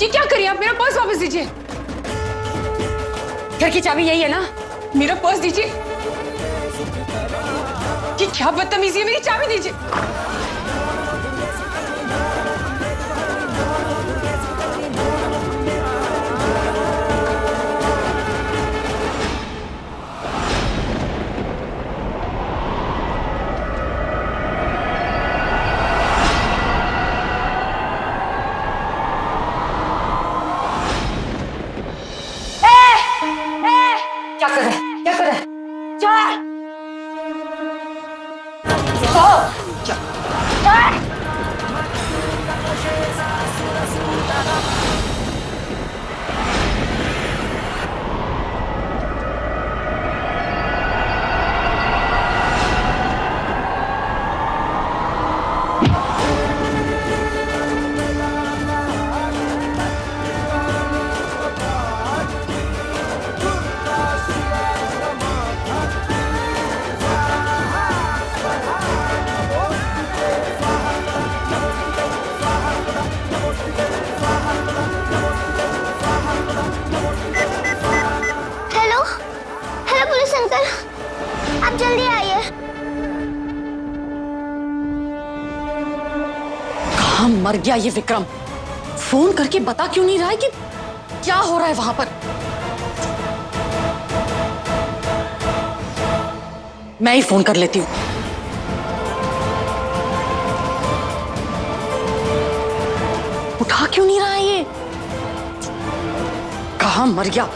ये क्या करिए आप? मेरा पर्स वापस दीजिए। घर की चाबी यही है ना? मेरा पर्स दीजिए। ये क्या बदतमीजी है? मेरी चाबी दीजिए। क्या कर रहे हैं? क्या कर रहे हैं? चल! हेलो हेलो पुलिस अंकल, आप जल्दी आइए। कहाँ मर गया ये विक्रम? फोन करके बता क्यों नहीं रहा है कि क्या हो रहा है वहां पर? मैं ही फोन कर लेती हूँ। उठा क्यों नहीं रहा है ये? कहाँ मर गया?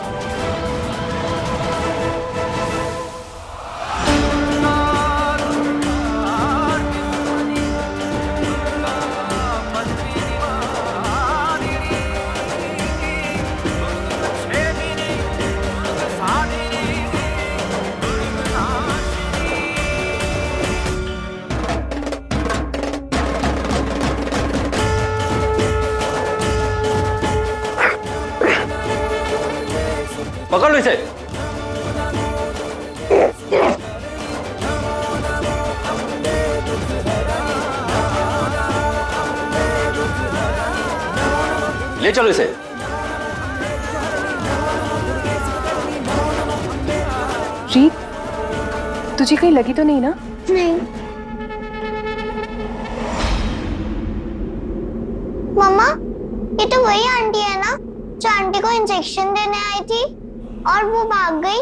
पकड़ लो इसे। ले चलो इसे। रीत, तुझे कहीं लगी तो नहीं ना? नहीं मम्मा, ये तो वही आंटी है ना जो आंटी को इंजेक्शन देने आई थी और वो भाग गई।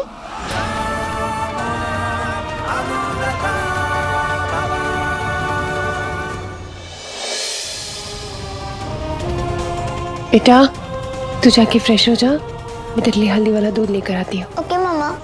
बेटा, तू जाके फ्रेश हो जा, मैं तेरे लिए हल्दी वाला दूध लेकर आती हूँ। ओके मम्मा।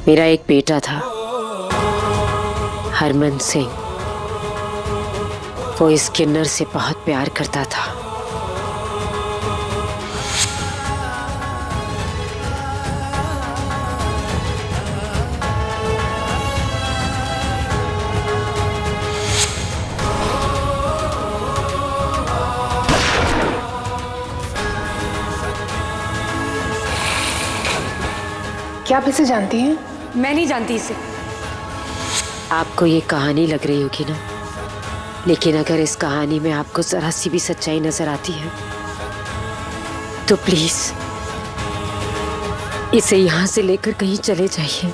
मेरा एक बेटा था, हरमन सिंह। वो इस किन्नर से बहुत प्यार करता था। क्या आप इसे जानती हैं? मैं नहीं जानती इसे। आपको ये कहानी लग रही होगी ना, लेकिन अगर इस कहानी में आपको जरा सी भी सच्चाई नजर आती है तो प्लीज इसे यहां से लेकर कहीं चले जाइए।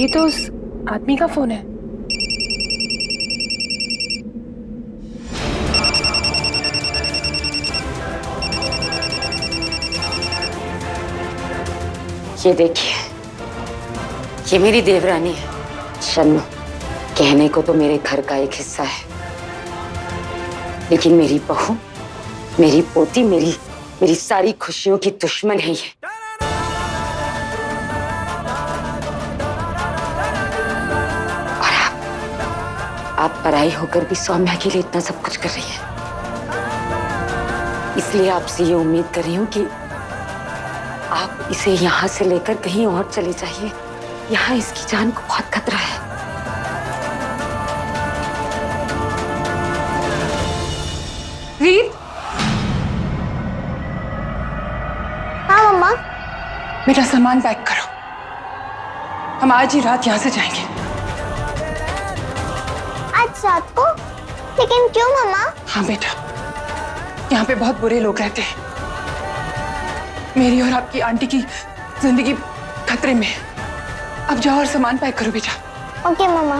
ये तो उस आदमी का फोन है। ये देखिए, ये मेरी देवरानी है शन्नू। कहने को तो मेरे घर का एक हिस्सा है, लेकिन मेरी बहू, मेरी पोती, मेरी सारी खुशियों की दुश्मन है ये। आप पराई होकर भी सौम्या के लिए इतना सब कुछ कर रही हैं। इसलिए आपसे ये उम्मीद कर रही हूँ कि आप इसे यहाँ से लेकर कहीं और चले जाइए। यहाँ इसकी जान को बहुत खतरा है। रीत, हाँ मम्मा। बेटा सामान पैक करो, हम आज ही रात यहाँ से जाएंगे। आज रात को? लेकिन क्यों मम्मा? हाँ बेटा, यहाँ पे बहुत बुरे लोग रहते हैं। मेरी और आपकी आंटी की जिंदगी खतरे में है। अब जाओ और सामान पैक करो बेटा। ओके मम्मा।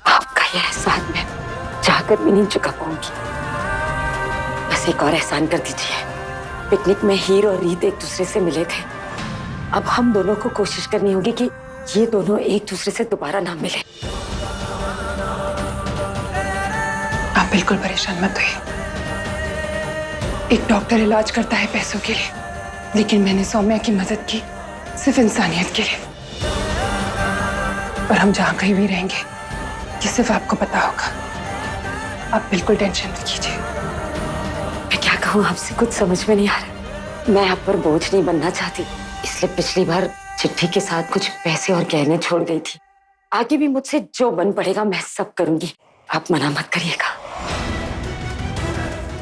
आपका यह एहसान मैं चाहकर भी नहीं चुका पाऊंगी। बस एक और एहसान कर दीजिए। पिकनिक में हीर और रीत एक दूसरे से मिले थे। अब हम दोनों को कोशिश करनी होगी कि ये दोनों एक दूसरे से दोबारा ना मिले। आप बिल्कुल परेशान मत होइए। एक डॉक्टर इलाज करता है पैसों के लिए, लेकिन मैंने सौम्या की मदद की सिर्फ इंसानियत के लिए। और हम जहां कहीं भी रहेंगे ये सिर्फ आपको पता होगा। आप बिल्कुल टेंशन मत कीजिए। मैं क्या कहूँ, आपसे कुछ समझ में नहीं आ रहा। मैं आप पर बोझ नहीं बनना चाहती, इसलिए पिछली बार चिट्ठी के साथ कुछ पैसे और गहने छोड़ गई थी। आगे भी मुझसे जो बन पड़ेगा मैं सब करूंगी। आप मना मत करिएगा।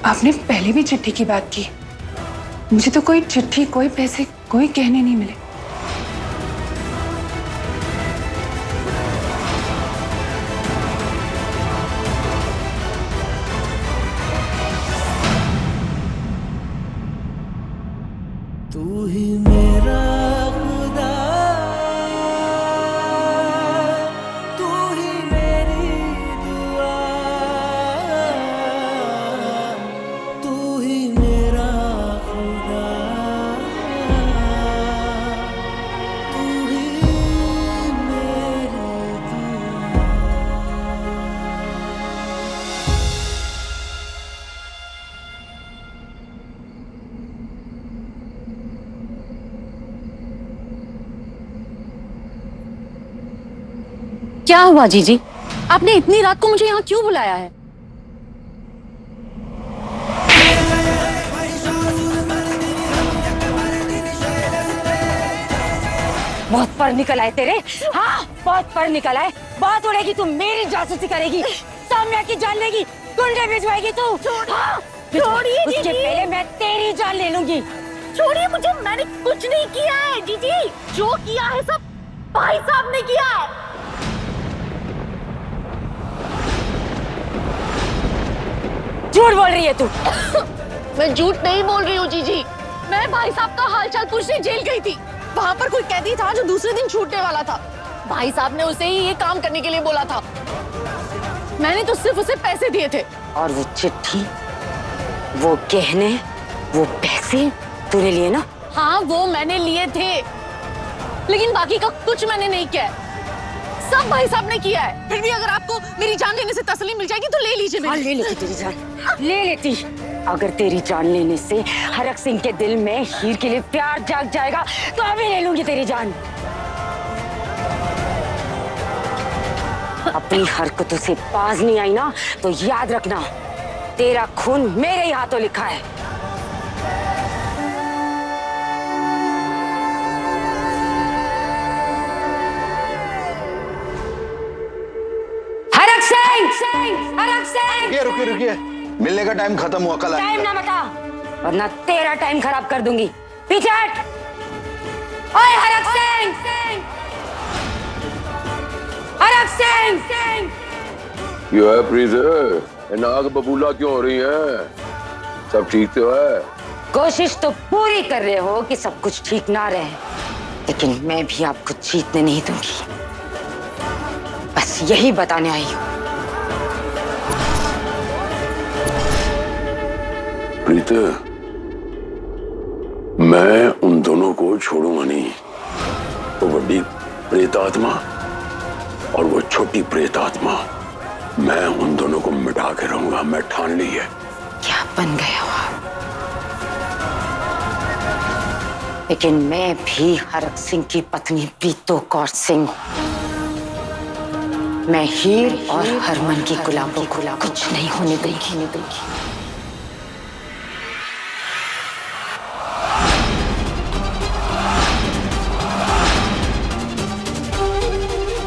आपने पहले भी चिट्ठी की बात की, मुझे तो कोई चिट्ठी, कोई पैसे, कोई गहने नहीं मिले। तू ही मेरा खुदा, तू ही मेरी दुआ, तू ही मेरा खुदा, तू ही मेरी दुआ। क्या हुआ जीजी? आपने इतनी रात को मुझे यहाँ क्यों बुलाया है? बहुत पर निकल आए तेरे। हाँ, बहुत पर निकल आए। बात उड़ेगी, तू मेरी जासूसी करेगी, सौम्या की जान लेगी, गुंडे भिजवाएगी तू। हाँ, छोड़िए उसके जीजी। पहले मैं तेरी जान ले लूंगी। छोड़िए मुझे, मैंने कुछ नहीं किया है जीजी। जो किया है सब भाई साहब ने किया है। झूठ बोल रही है तू। मैं झूठ नहीं बोल रही हूँ जीजी। मैं भाई साहब का हालचाल पूछने जेल गई थी। वहाँ पर कोई कैदी था जो दूसरे दिन छूटने वाला था। भाई साहब ने उसे ही ये काम करने के लिए बोला था। मैंने तो सिर्फ उसे पैसे दिए थे। और वो चिट्ठी, वो गहने, वो पैसे तूने लिए ना? हाँ, वो मैंने लिए थे, लेकिन बाकी का कुछ मैंने नहीं किया है। सब भाई साहब ने किया है। फिर भी अगर आपको मेरी जान लेने से तसल्ली मिल जाएगी तो ले लीजिए मेरी। हाँ, ले लेती तेरी जान, ले लेती। अगर तेरी जान लेने से हरक सिंह के दिल में हीर के लिए प्यार जाग जाएगा तो अभी ले लूंगी तेरी जान। अपनी हरकतों से बाज नहीं आई ना तो याद रखना, तेरा खून मेरे ही हाथों लिखा है। हरक सिंह, हरक सिंह। रुकिए रुकिए, मिलने का टाइम खत्म हुआ, कल टाइम आएगा। ना बता, वरना तेरा टाइम खराब कर दूंगी। पीछे हट। ओए हरक सिंह, हरक सिंह। क्यों है प्रीत? नाग बबूला क्यों हो रही है? सब ठीक तो है? कोशिश तो पूरी कर रहे हो कि सब कुछ ठीक ना रहे, लेकिन मैं भी आपको जीतने नहीं दूंगी। बस यही बताने आई हूँ। प्रीत, मैं उन दोनों को छोड़ूंगा नहीं। वो बड़ी प्रेत आत्मा और वो छोटी प्रेत आत्मा, मैं उन दोनों को मिटा के रहूंगा। मैं ठान ली है। क्या बन गए हो आप? लेकिन मैं भी हरक सिंह की पत्नी प्रीतो कौर सिंह। मैं हीर और हरमन की गुलाबों को कुछ नहीं होने दूंगी।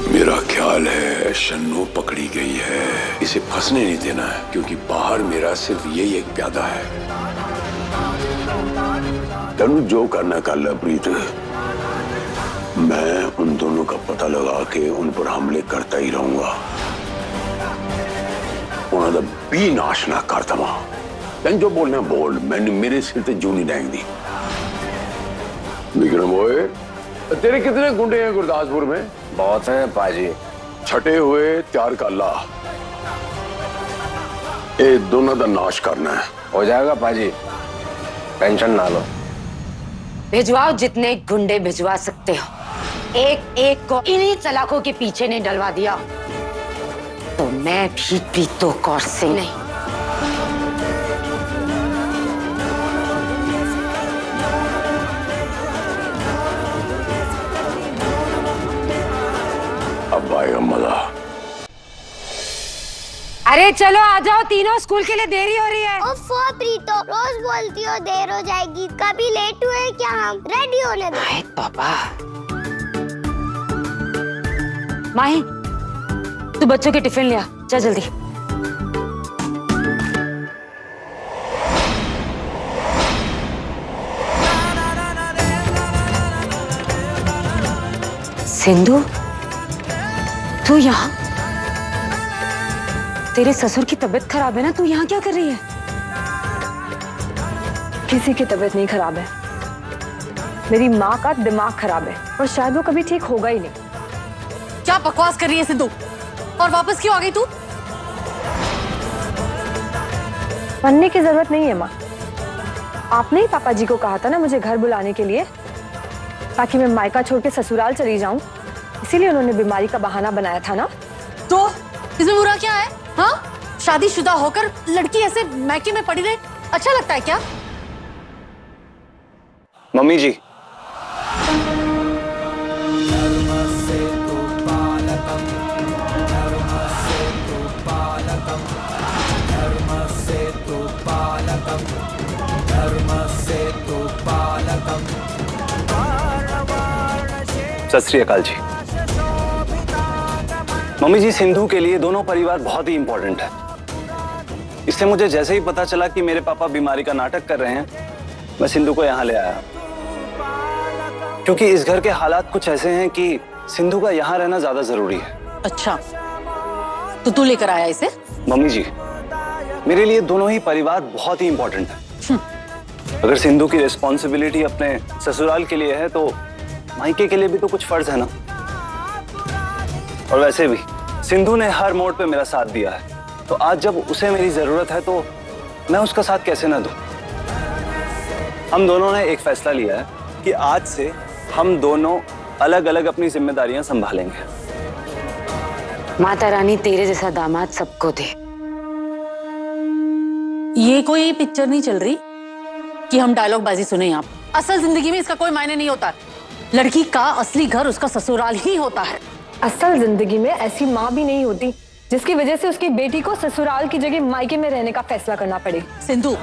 मेरा ख्याल है शन्नू पकड़ी गई है। इसे फंसने नहीं देना है, क्योंकि बाहर मेरा सिर्फ यही एक प्यादा है। तनु जो करना कर ले प्रीत, मैं उन दोनों का पता लगा के उन पर हमले करता ही रहूंगा। उन्होंने भी नाश ना कर दवा। तन जो बोलना बोल, मैंने मेरे सिर पे जू नहीं डांग दी। विक्रम ओए, तेरे कितने गुंडे हैं गुरदासपुर में? बहुत है पाजी। छटे हुए तैयार कर ला, ये दोनों का नाश करना है। हो जाएगा पाजी, टेंशन ना लो। भिजवाओ जितने गुंडे भिजवा सकते हो। एक एक को इन्हीं सलाखों के पीछे ने डलवा दिया तो मैं भी प्रीतों कौर सिंह नहीं। अब आएगा मजा। अरे चलो आ जाओ तीनों, स्कूल के लिए देरी हो रही है। ओफो प्रीतो, रोज बोलती हो देर हो जाएगी, कभी लेट हुए क्या? हम रेडी होने दो। हाय तौबा। माही, तू बच्चों के टिफिन लिया, चल जल्दी। सिंधु, तू यहाँ? तेरे ससुर की तबीयत खराब है ना, तू यहाँ क्या कर रही है? किसी की तबीयत नहीं खराब है, मेरी माँ का दिमाग खराब है और शायद वो कभी ठीक होगा ही नहीं। क्या बकवास कर रही है सिद्धू? और वापस क्यों आ गई तू? बनने की जरूरत नहीं है माँ। आपने ही पापा जी को कहा था ना मुझे घर बुलाने के लिए, ताकि मैं मायका छोड़ के ससुराल चली जाऊं। इसीलिए उन्होंने बीमारी का बहाना बनाया था ना। तो इसमें बुरा क्या है? हाँ, शादीशुदा होकर लड़की ऐसे मैके में पड़ी रहे, अच्छा लगता है क्या? मम्मी जी, सत श्री अकाल जी। मम्मी जी, सिंधु के लिए दोनों परिवार बहुत ही इंपॉर्टेंट है। इसलिए मुझे जैसे ही पता चला कि मेरे पापा बीमारी का नाटक कर रहे हैं, मैं सिंधु को यहाँ ले आया। क्योंकि इस घर के हालात कुछ ऐसे हैं कि सिंधु का यहाँ रहना ज्यादा जरूरी है। अच्छा, तो तू लेकर आया इसे? मम्मी जी, मेरे लिए दोनों ही परिवार बहुत ही इंपॉर्टेंट है। अगर सिंधु की रिस्पॉन्सिबिलिटी अपने ससुराल के लिए है, तो मायके के लिए भी तो कुछ फर्ज है ना। और वैसे भी सिंधु ने हर मोड़ पे मेरा साथ दिया है, तो आज जब उसे मेरी जरूरत है तो मैं उसका साथ कैसे ना दूं। हम दोनों ने एक फैसला लिया है कि आज से हम दोनों अलग अलग अपनी जिम्मेदारियां संभालेंगे। माता रानी तेरे जैसा दामाद सबको दे। ये कोई पिक्चर नहीं चल रही कि हम डायलॉग बाजी सुने यहाँ। असल जिंदगी में इसका कोई मायने नहीं होता। लड़की का असली घर उसका ससुराल ही होता है। असल जिंदगी में ऐसी माँ भी नहीं होती जिसकी वजह से उसकी बेटी को ससुराल की जगह मायके में रहने का फैसला करना पड़े। सिंधु,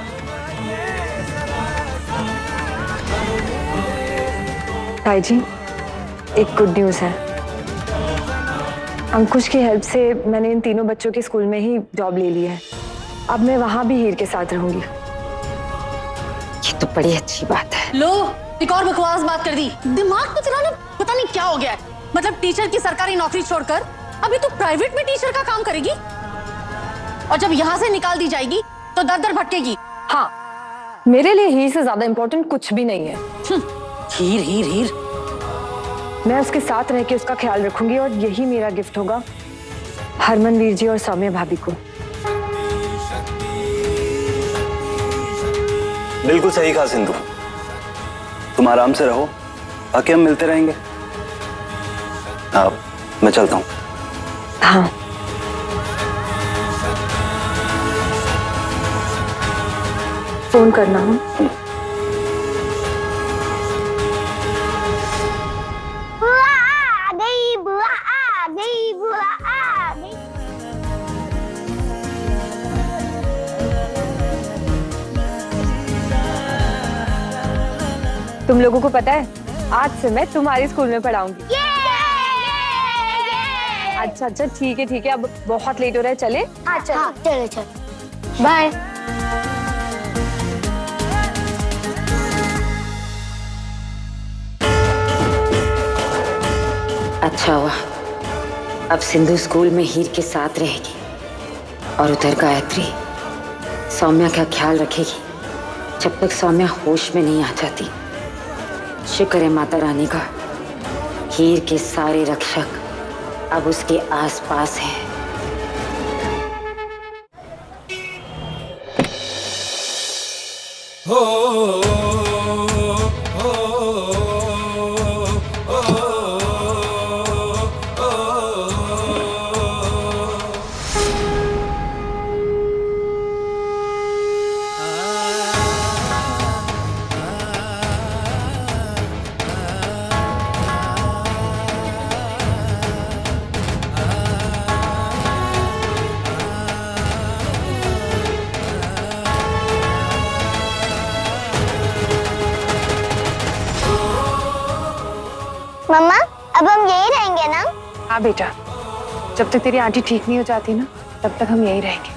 ताई जी, एक गुड न्यूज है। अंकुश की हेल्प से मैंने इन तीनों बच्चों के स्कूल में ही जॉब ले ली है। अब मैं वहां भी हीर के साथ रहूंगी। ये तो बड़ी अच्छी बात है। लो, एक और बकवास बात कर दी। दिमाग तो तेरा ना पता नहीं क्या हो गया है। मतलब टीचर की सरकारी नौकरी छोड़कर अभी तू प्राइवेट में टीचर का काम करेगी, और जब यहाँ से निकाल दी जाएगी तो दर दर भटकेगी। हाँ, मेरे लिए हीर से ज्यादा इम्पोर्टेंट कुछ भी नहीं है। हीर हीर हीर, मैं उसके साथ रह के उसका ख्याल रखूंगी और यही मेरा गिफ्ट होगा हरमनवीर जी और सौम्या भाभी को। बिल्कुल सही कहा सिंधु, तुम आराम से रहो, बाकी हम मिलते रहेंगे। अब मैं चलता हूँ। हाँ, फोन करना हो। बुआ आ गई, बुआ आ गई, बुआ आ तुम लोगों को पता है आज से मैं तुम्हारे स्कूल में पढ़ाऊंगी। अच्छा ठीक है अब बहुत लेट हो रहा है, चले? हाँ चलो बाय। अच्छा हुआ, अब सिंधु स्कूल में हीर के साथ रहेगी और उधर गायत्री सौम्या का ख्याल रखेगी जब तक सौम्या होश में नहीं आ जाती। शुक्र है माता रानी का, हीर के सारे रक्षक अब उसके आसपास हैं। मम्मा अब हम यही रहेंगे ना? हाँ बेटा, जब तक तेरी आंटी ठीक नहीं हो जाती ना तब तक हम यही रहेंगे।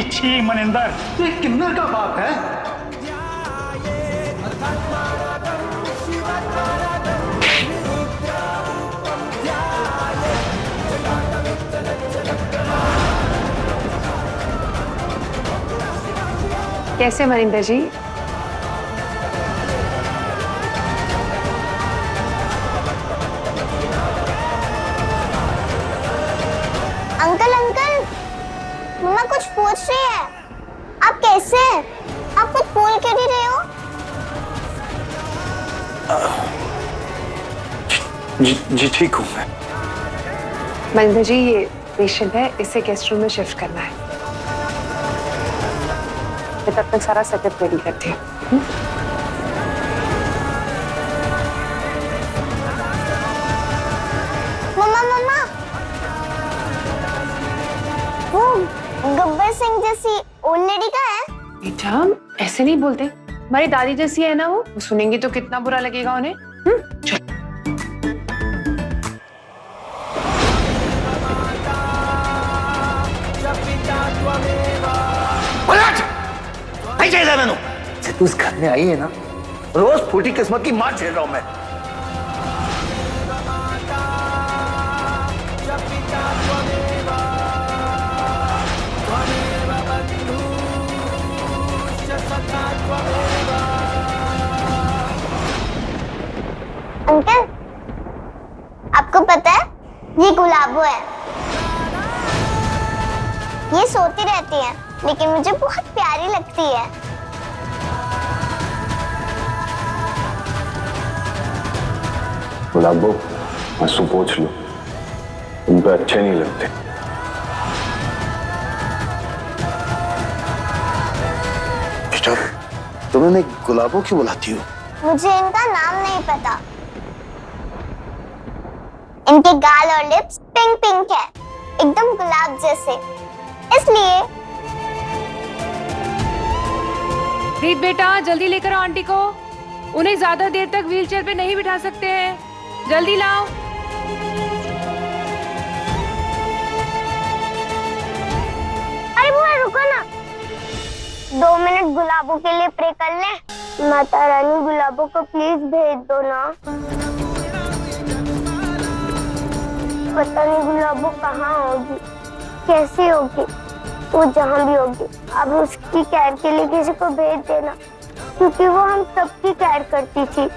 छी मनिंदर, तू एक किन्नर का बाप है। कैसे मनिंदर जी? अंकल मम्मा कुछ पूछ रही है। आप कैसे हैं? आप कुछ बोल क्यों नहीं रहे हो? जी ठीक हूँ मैं। मनिंदर जी ये पेशेंट है, इसे गेस्ट रूम में शिफ्ट करना है। मैं तब तक सारा सेटअप रेडी करती हूँ। मम्मा वो गब्बर सिंह जैसी ओल्ड लेडी का है? बेटा ऐसे नहीं बोलते, हमारी दादी जैसी है ना वो सुनेंगी तो कितना बुरा लगेगा उन्हें। चल नहीं चाहिए मैनू। तू इस घर में आई है ना, रोज फूटी किस्मत की मार झेल रहा हूं मैं। अंकल आपको पता है ये गुलाबो है। ये सोती रहती है लेकिन मुझे बहुत प्यारी लगती है। गुलाबो आंसू पोंछ लो, तुम पे अच्छे नहीं लगते। बेटा तुम इन्हें गुलाबो क्यों बुलाती हो? मुझे इनका नाम नहीं पता। इनके गाल और लिप्स पिंक पिंक है, एकदम गुलाब जैसे, इसलिए। रीत बेटा जल्दी लेकर आओ आंटी को, उन्हें ज्यादा देर तक व्हीलचेयर पे नहीं बिठा सकते हैं, जल्दी लाओ। अरे बुआ रुको ना, 2 मिनट गुलाबों के लिए प्रे कर ले। माता रानी गुलाबों को प्लीज भेज दो ना। पता नहीं गुलाबो कहाँ होगी, कैसी होगी, वो जहाँ भी होगी अब उसकी केयर के लिए किसी को भेज देना, क्योंकि वो हम सबकी केयर करती थी।